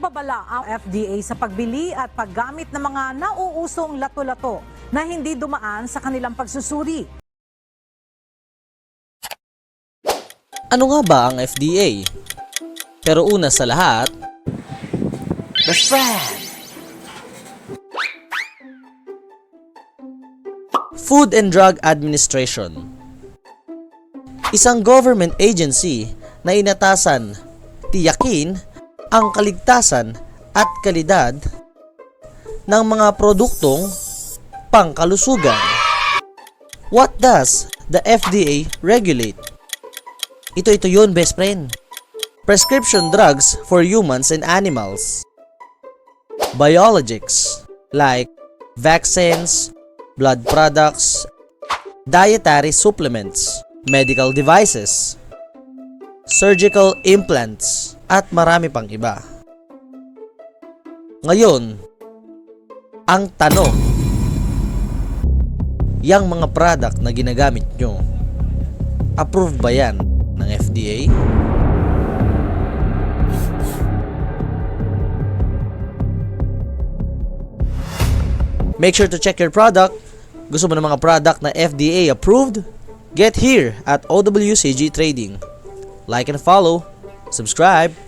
Nagbabala ang FDA sa pagbili at paggamit ng mga nauusong lato-lato na hindi dumaan sa kanilang pagsusuri. Ano nga ba ang FDA? Pero una sa lahat, best friend! Food and Drug Administration. Isang government agency na inatasan tiyakin ang kaligtasan at kalidad ng mga produktong pangkalusugan. What does the FDA regulate? Ito yun, best friend. Prescription drugs for humans and animals. Biologics like vaccines, blood products, dietary supplements, medical devices, surgical implants, at marami pang iba. Ngayon, ang tanong, yang mga product na ginagamit nyo, approved ba yan ng FDA? Make sure to check your product. Gusto mo ng mga product na FDA approved? Get here at OWCG Trading. Like and follow. Subscribe.